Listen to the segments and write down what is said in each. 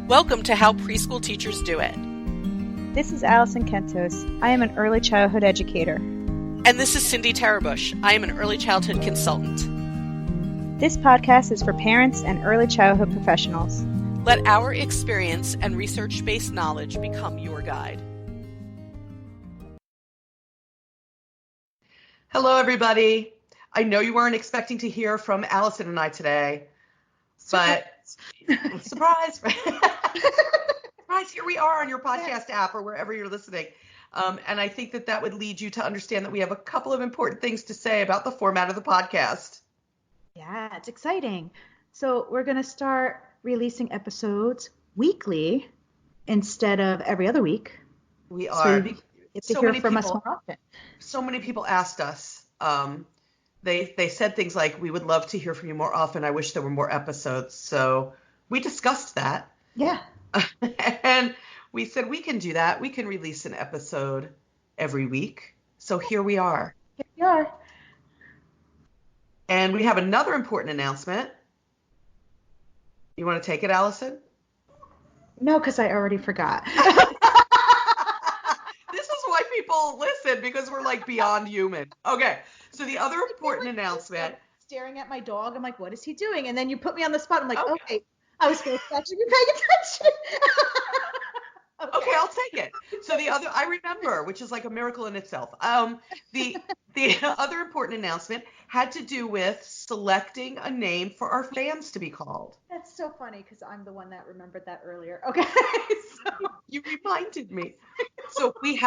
Welcome to How Preschool Teachers Do It. This is Alison Kentos. I am an early childhood educator. And this is Cindy Tarabush. I am an early childhood consultant. This podcast is for parents and early childhood professionals. Let our experience and research-based knowledge become your guide. Hello, everybody. I know you weren't expecting to hear from Alison and I today, but surprise. Surprise, here we are on your podcast app or wherever you're listening. And I think that would lead you to understand that we have a couple of important things to say about the format of the podcast. Yeah, it's exciting. So we're going to start releasing episodes weekly instead of every other week. We are. So hear from us more often. So many people asked us. They said things like, we would love to hear from you more often. I wish there were more episodes. So we discussed that. Yeah. And we said we can do that. We can release an episode every week. So here we are. Here we are. And we have another important announcement. You want to take it, Alison? No, because I already forgot. This is why people listen, because we're like beyond human. Okay. So the other important announcement. Staring at my dog. I'm like, what is he doing? And then you put me on the spot. I'm like, okay. I was supposed to actually be paying attention. Okay, I'll take it. So I remember, which is like a miracle in itself. The other important announcement had to do with selecting a name for our fans to be called. That's so funny because I'm the one that remembered that earlier. Okay. So. You reminded me. So we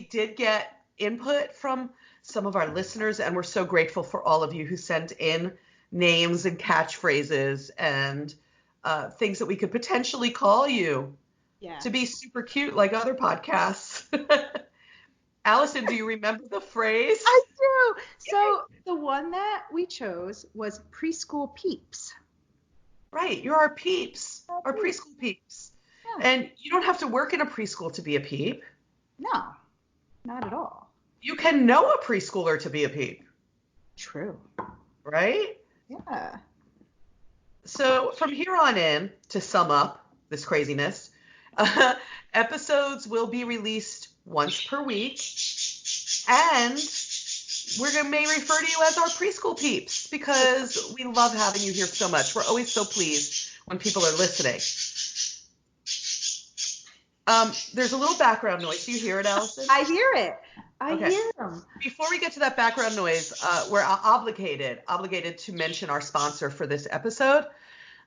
did get input from some of our listeners, and we're so grateful for all of you who sent in names and catchphrases and things that we could potentially call you to be super cute like other podcasts. Alison, do you remember the phrase? I do. So the one that we chose was preschool peeps. Right. You're our peeps, our preschool peeps. Yeah. And you don't have to work in a preschool to be a peep. No, not at all. You can know a preschooler to be a peep. True. Right? Yeah. So from here on in, to sum up this craziness, episodes will be released once per week, and may refer to you as our preschool peeps because we love having you here so much. We're always so pleased when people are listening. There's a little background noise. Do you hear it, Alison? I hear it. I hear them. Before we get to that background noise, we're obligated to mention our sponsor for this episode.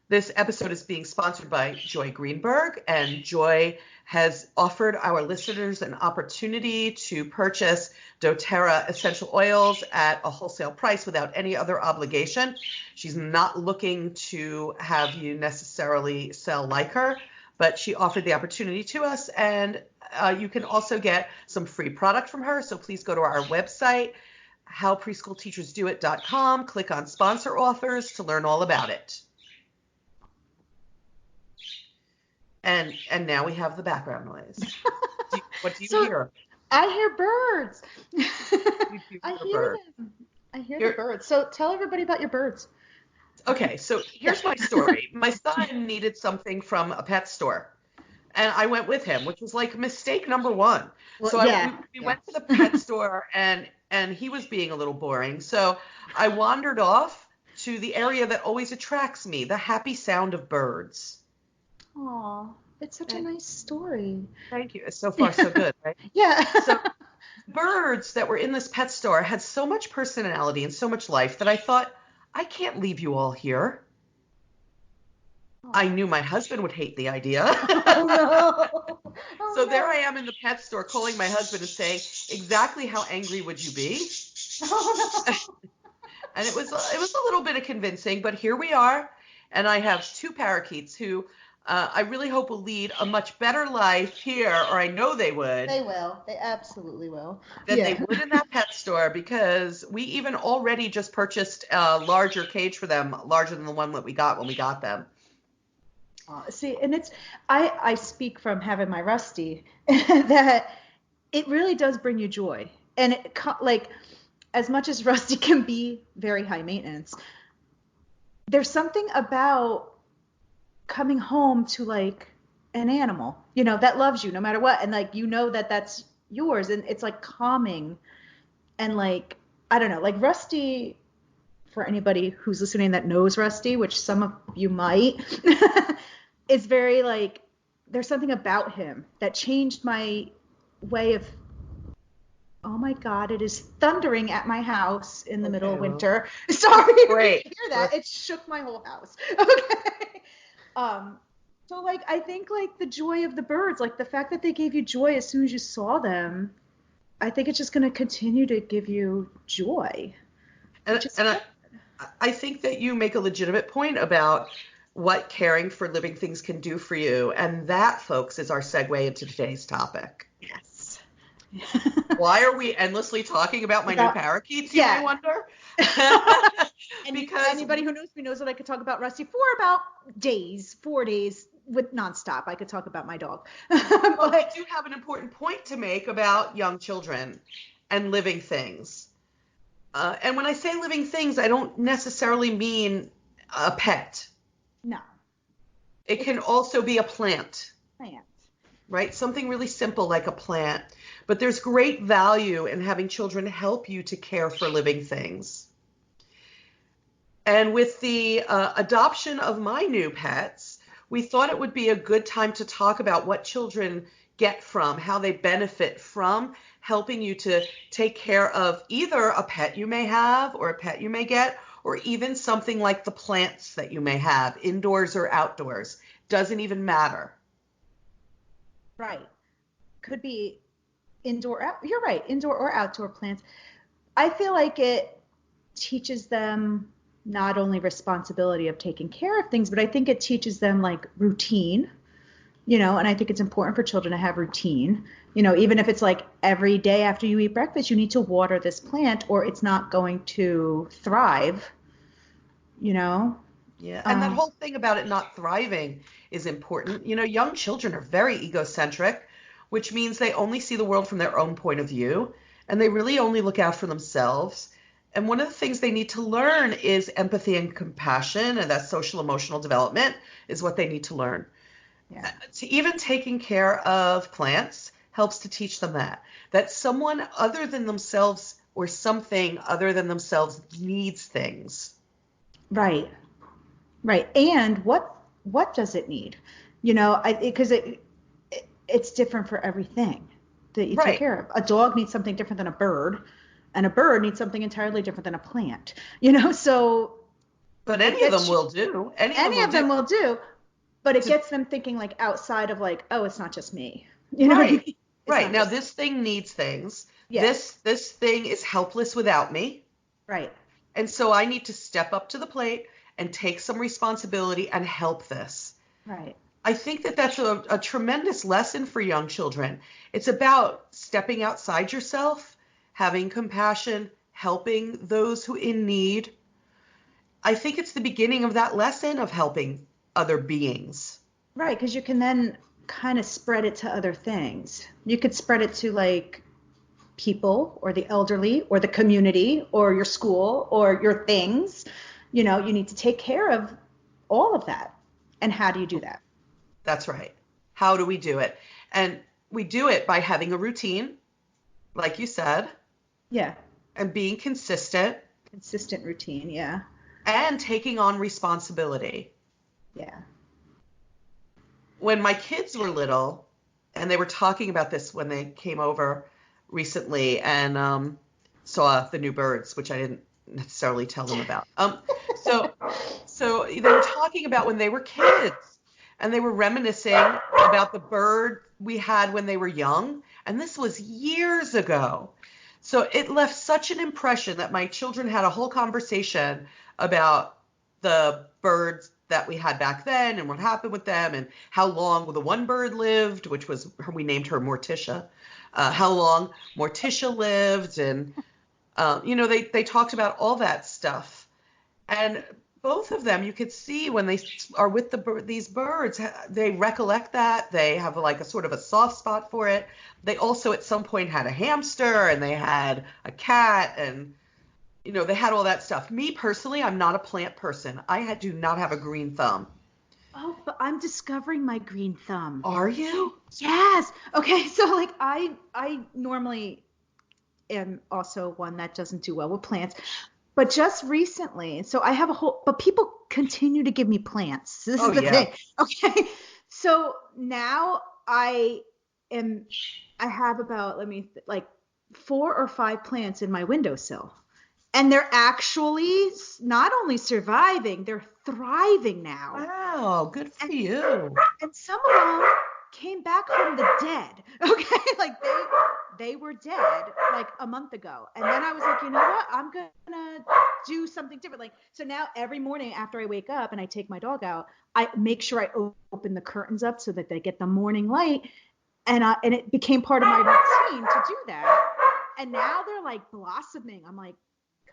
This episode is being sponsored by Joy Greenberg, and Joy has offered our listeners an opportunity to purchase doTERRA essential oils at a wholesale price without any other obligation. She's not looking to have you necessarily sell like her, but she offered the opportunity to us, and you can also get some free product from her. So please go to our website, howpreschoolteachersdoit.com, click on sponsor offers to learn all about it. And now we have the background noise. What do you hear? I hear birds. I hear them. I hear the birds. So tell everybody about your birds. Okay, so here's my story. My son needed something from a pet store, and I went with him, which was like mistake number one. Well, so we went to the pet store, and he was being a little boring. So I wandered off to the area that always attracts me, the happy sound of birds. Aw, it's such a nice story. Thank you. So far, so good, right? Yeah. So birds that were in this pet store had so much personality and so much life that I thought, I can't leave you all here. I knew my husband would hate the idea. Oh, no. So there I am in the pet store calling my husband and saying, exactly how angry would you be? Oh, no. And it was a little bit of convincing, but here we are. And I have two parakeets who I really hope will lead a much better life here, or I know they would. They will. They absolutely will. Than they would in that pet store, because we even already just purchased a larger cage for them, larger than the one that we got when we got them. See, and I speak from having my Rusty, that it really does bring you joy. And like, as much as Rusty can be very high maintenance, there's something about coming home to like an animal, that loves you no matter what. And like, that that's yours. And it's like calming. And like, I don't know, like Rusty, for anybody who's listening that knows Rusty, which some of you might, is very like, there's something about him that changed my way of, oh my God, it is thundering at my house in the middle of winter. Sorry if you hear that. It shook my whole house. Okay. So like, I think like the joy of the birds, like the fact that they gave you joy as soon as you saw them, I think it's just going to continue to give you joy. And I think that you make a legitimate point about what caring for living things can do for you. And that, folks, is our segue into today's topic. Yes. Why are we endlessly talking about my new parakeets, you may wonder? And because anybody who knows me knows that I could talk about Rusty for about 4 days with nonstop. I could talk about my dog. But I do have an important point to make about young children and living things. And when I say living things, I don't necessarily mean a pet. No. It can also be a plant. Plant. Right? Something really simple like a plant. But there's great value in having children help you to care for living things. And with the adoption of my new pets, we thought it would be a good time to talk about what children get from, how they benefit from helping you to take care of either a pet you may have or a pet you may get, or even something like the plants that you may have, indoors or outdoors. Doesn't even matter. Right. Could be indoor, you're right, indoor or outdoor plants. I feel like it teaches them not only responsibility of taking care of things, but I think it teaches them like routine, and I think it's important for children to have routine, even if it's like every day after you eat breakfast, you need to water this plant or it's not going to thrive, Yeah. And that whole thing about it not thriving is important. Young children are very egocentric, which means they only see the world from their own point of view, and they really only look out for themselves. And one of the things they need to learn is empathy and compassion, and that social emotional development is what they need to learn. Yeah. Even taking care of plants helps to teach them that someone other than themselves or something other than themselves needs things. Right. Right. And what does it need? Because it's different for everything that you take care of. A dog needs something different than a bird, and a bird needs something entirely different than a plant. So. But any of them will do. Any of them will do. But it gets them thinking like outside of like, oh, it's not just me. Right. Right. Now this thing needs things. Yeah. This thing is helpless without me. Right. And so I need to step up to the plate and take some responsibility and help this. Right. I think that that's a tremendous lesson for young children. It's about stepping outside yourself, having compassion, helping those who in need. I think it's the beginning of that lesson of helping other beings. Right, because you can then kind of spread it to other things. You could spread it to like people or the elderly or the community or your school or your things. You need to take care of all of that. And how do you do that? That's right. How do we do it? And we do it by having a routine, like you said. Yeah. And being consistent. Consistent routine, yeah. And taking on responsibility. Yeah. When my kids were little, and they were talking about this when they came over recently and saw the new birds, which I didn't necessarily tell them about. So they were talking about when they were kids, and they were reminiscing about the bird we had when they were young, and this was years ago. So it left such an impression that my children had a whole conversation about the birds that we had back then and what happened with them and how long the one bird lived, which was, we named her Morticia, how long Morticia lived. And, they talked about all that stuff. And both of them, you could see when they are with these birds, they recollect that. They have like a sort of a soft spot for it. They also at some point had a hamster and they had a cat and, they had all that stuff. Me personally, I'm not a plant person. I do not have a green thumb. Oh, but I'm discovering my green thumb. Are you? Yes. Okay. So like I normally am also one that doesn't do well with plants. But just recently, so I have but people continue to give me plants. This is the thing. Okay. So now I have about, like 4 or 5 plants in my windowsill. And they're actually not only surviving, they're thriving now. Wow, good for you. And some of them came back from the dead. Okay, like they were dead like a month ago. And then I was like, you know what? I'm gonna do something different. Like, so now every morning after I wake up and I take my dog out, I make sure I open the curtains up so that they get the morning light. And it became part of my routine to do that. And now they're like blossoming. I'm like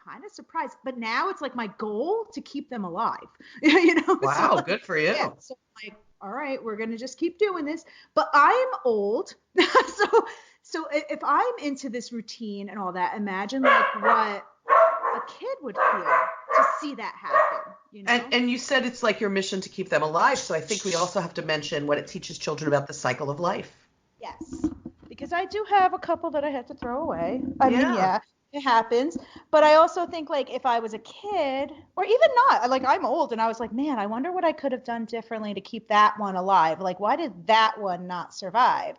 kind of surprised, but now it's like my goal to keep them alive. You know? Wow, so, like, good for you. Yeah, so like, all right, we're gonna just keep doing this. But I'm old, so if I'm into this routine and all that, imagine like what a kid would feel to see that happen. You know? And you said it's like your mission to keep them alive. So I think we also have to mention what it teaches children about the cycle of life. Yes, because I do have a couple that I had to throw away. I mean, yeah, it happens. But I also think like if I was a kid, or even not, like I'm old and I was like, man, I wonder what I could have done differently to keep that one alive. Like, why did that one not survive?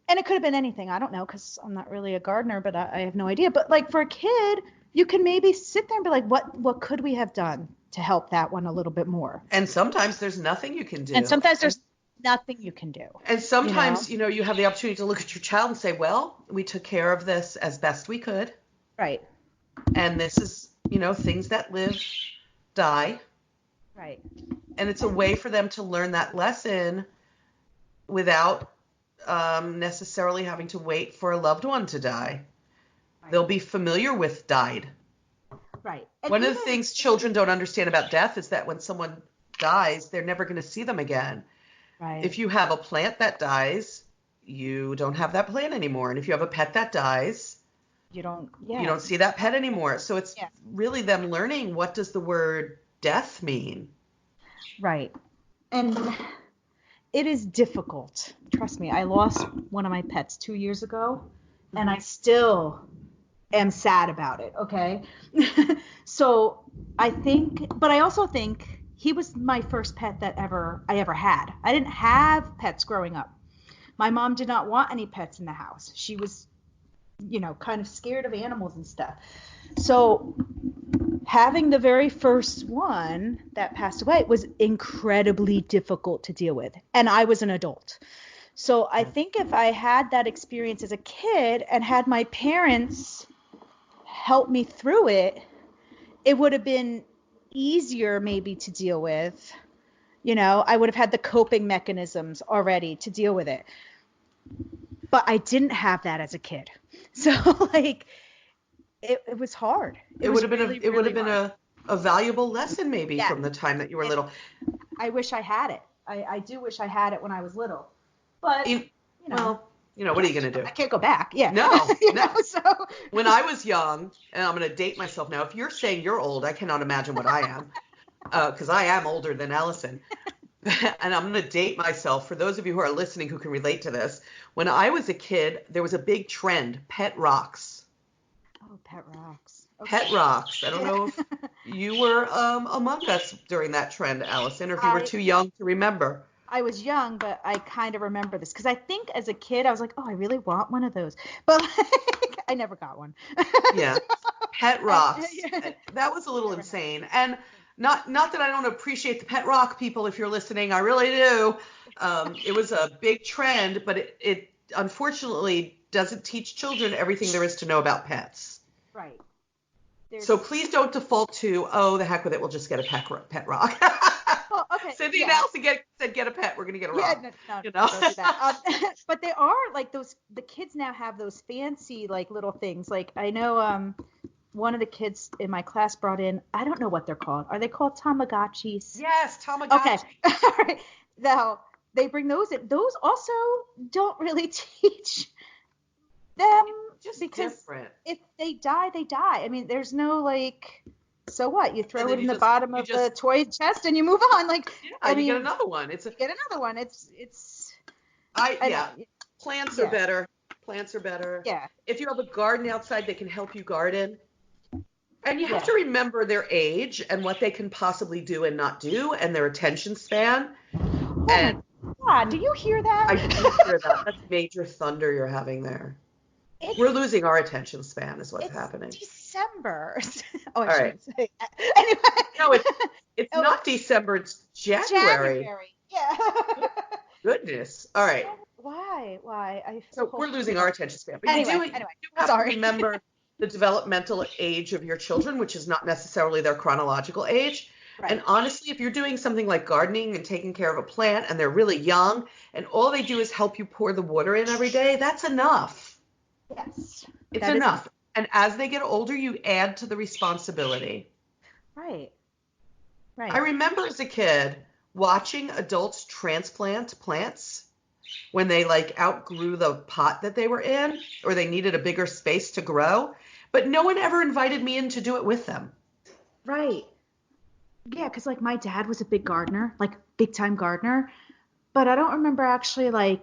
And it could have been anything. I don't know, because I'm not really a gardener, but I have no idea. But like for a kid, you can maybe sit there and be like, what could we have done to help that one a little bit more? And sometimes there's nothing you can do. And sometimes there's nothing you can do. And sometimes, you have the opportunity to look at your child and say, well, we took care of this as best we could. Right. And this is, things that live, die. Right. And it's a way for them to learn that lesson without necessarily having to wait for a loved one to die. Right. They'll be familiar with died. Right. One of the things children don't understand about death is that when someone dies, they're never going to see them again. Right. If you have a plant that dies, you don't have that plant anymore. And if you have a pet that dies, you don't see that pet anymore. So it's really them learning, what does the word death mean? Right. And it is difficult. Trust me, I lost one of my pets 2 years ago, and I still am sad about it, okay? So but I also think he was my first pet that I ever had. I didn't have pets growing up. My mom did not want any pets in the house. She was, kind of scared of animals and stuff. So having the very first one that passed away was incredibly difficult to deal with. And I was an adult. So I think if I had that experience as a kid and had my parents help me through it, it would have been easier maybe to deal with. I would have had the coping mechanisms already to deal with it. But I didn't have that as a kid. So like it was hard. It would have been a valuable lesson maybe from the time that you were little. I wish I had it. I do wish I had it when I was little. But well, what are you going to do? I can't go back. Yeah. No. So when I was young, and I'm going to date myself now. If you're saying you're old, I cannot imagine what I am, because I am older than Alison. And I'm going to date myself. For those of you who are listening who can relate to this, when I was a kid, there was a big trend, pet rocks. Oh, pet rocks. Okay. Pet rocks. I don't know if you were among us during that trend, Alison, or if you were too young to remember. I was young, but I kind of remember this because I think as a kid I was like, oh, I really want one of those, but like, I never got one. Yeah, pet rocks. That was a little insane, and not that I don't appreciate the pet rock people. If you're listening, I really do. It was a big trend, but it unfortunately doesn't teach children everything there is to know about pets. Right. So please don't default to, oh, the heck with it, we'll just get a pet rock. Well, okay. Cindy and Alison said get a pet. We're gonna get a rock. No, don't do that. But they are like the kids now have those fancy like little things. Like I know one of the kids in my class brought in, I don't know what they're called. Are they called Tamagotchis? Yes, Tamagotchi. Okay. All right. Now they bring those in. Those also don't really teach them just because different. If they die, they die. I mean, there's no like So what? You throw And it then in the bottom of the toy chest and you move on. Like, yeah, you get another one. You get another one. It's. Plants Yeah. are better. Plants are better. Yeah. If you have a garden outside, they can help you garden. And you have Yeah. to remember their age and what they can possibly do and not do, and their attention span. Oh And my God, do you hear that? I do hear that. That's major thunder you're having there. We're losing our attention span is what's happening. December. Oh, I All shouldn't say that. Anyway. No, it's not December. It's January. Yeah. Goodness. All right. Why? So we're losing our attention span. But Anyway, you do have to remember the developmental age of your children, which is not necessarily their chronological age. Right. And honestly, if you're doing something like gardening and taking care of a plant and they're really young and all they do is help you pour the water in every day, that's enough. Yes. It's enough. And as they get older, you add to the responsibility. Right. I remember as a kid watching adults transplant plants when they outgrew the pot that they were in or they needed a bigger space to grow, but no one ever invited me in to do it with them. Right. Yeah, because my dad was a big gardener, big time gardener, but I don't remember actually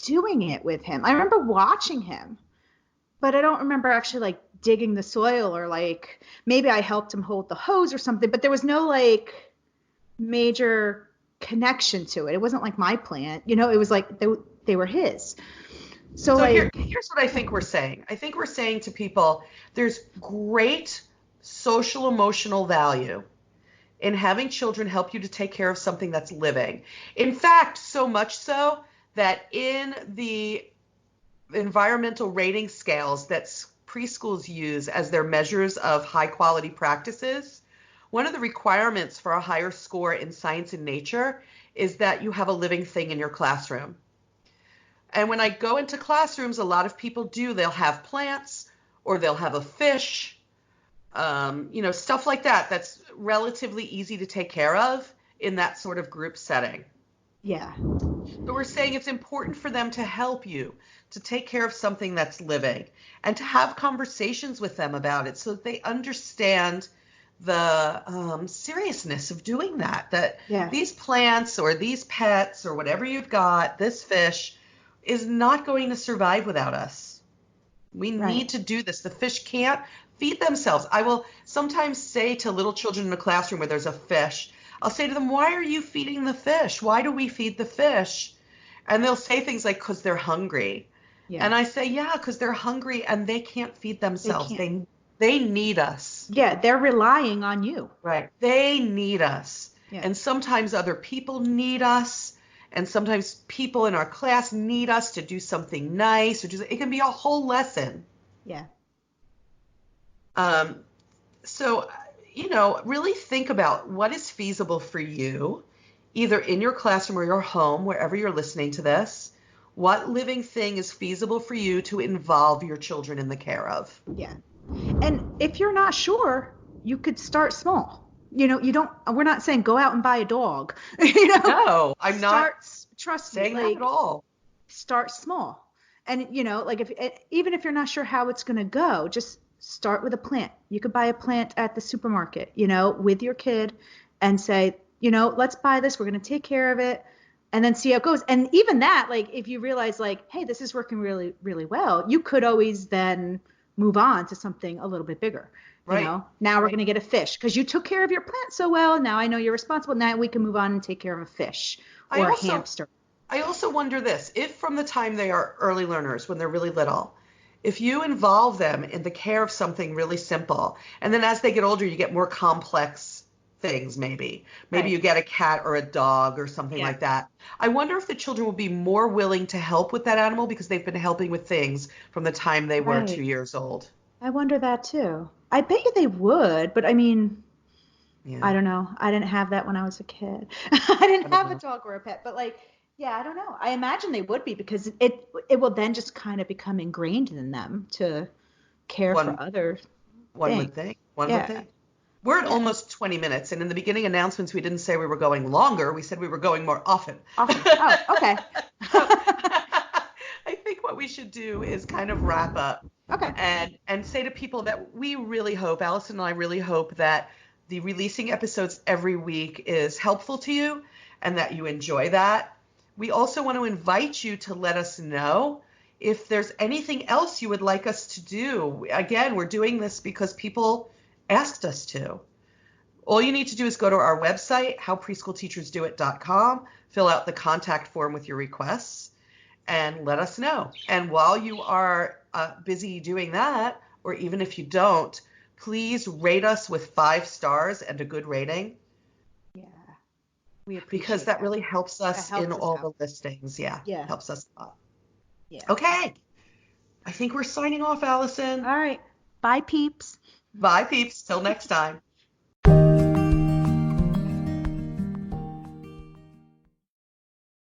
doing it with him. I remember watching him, but I don't remember actually digging the soil or maybe I helped him hold the hose or something, but there was no major connection to it. It wasn't like my plant, it was they were his. So here's what I think we're saying. I think we're saying to people, there's great social emotional value in having children help you to take care of something that's living. In fact, so much so that in the environmental rating scales that preschools use as their measures of high quality practices, one of the requirements for a higher score in science and nature is that you have a living thing in your classroom. And when I go into classrooms, a lot of people they'll have plants or they'll have a fish, stuff like that. That's relatively easy to take care of in that sort of group setting. Yeah. But we're saying it's important for them to help you to take care of something that's living and to have conversations with them about it so that they understand the seriousness of doing that these plants or these pets or whatever you've got, this fish is not going to survive without us. We need to do this. The fish can't feed themselves. I will sometimes say to little children in a classroom where there's a fish, I'll say to them, why are you feeding the fish? Why do we feed the fish? And they'll say things like, because they're hungry. Yeah. And I say, yeah, because they're hungry and they can't feed themselves. They need us. Yeah, they're relying on you. Right. They need us. Yeah. And sometimes other people need us. And sometimes people in our class need us to do something nice. It can be a whole lesson. Yeah. So, really think about what is feasible for you, either in your classroom or your home, wherever you're listening to this. What living thing is feasible for you to involve your children in the care of? Yeah. And if you're not sure, you could start small. We're not saying go out and buy a dog. No, I'm not saying that at all. Start small. And, even if you're not sure how it's going to go, just start with a plant. You could buy a plant at the supermarket, with your kid and say, let's buy this. We're going to take care of it and then see how it goes. And even that, if you realize hey, this is working really, really well, you could always then move on to something a little bit bigger. Right. Now we're going to get a fish because you took care of your plant so well. Now I know you're responsible. Now we can move on and take care of a fish or a hamster. I also wonder this, if from the time they are early learners, when they're really little, if you involve them in the care of something really simple, and then as they get older, you get more complex things maybe. Maybe you get a cat or a dog or something like that. I wonder if the children will be more willing to help with that animal because they've been helping with things from the time they were 2 years old. I wonder that too. I bet you they would, but I mean, I don't know. I didn't have that when I was a kid. I didn't have a dog or a pet, but I don't know. I imagine they would be because it will then just kind of become ingrained in them to care for other things. One would think. We're at almost 20 minutes, and in the beginning announcements, we didn't say we were going longer. We said we were going more often. Oh, okay. I think what we should do is kind of wrap up. Okay. And say to people that we really hope, Alison and I really hope that the releasing episodes every week is helpful to you and that you enjoy that. We also want to invite you to let us know if there's anything else you would like us to do. Again, we're doing this because people asked us to. All you need to do is go to our website, howpreschoolteachersdoit.com, fill out the contact form with your requests, and let us know. And while you are busy doing that, or even if you don't, please rate us with 5 stars and a good rating. Yeah. We appreciate Because that really helps us helps in us all out. the listings. Yeah. Yeah. Helps us a lot. Yeah. Okay. I think we're signing off, Alison. All right. Bye, peeps. Bye, peeps. Till next time.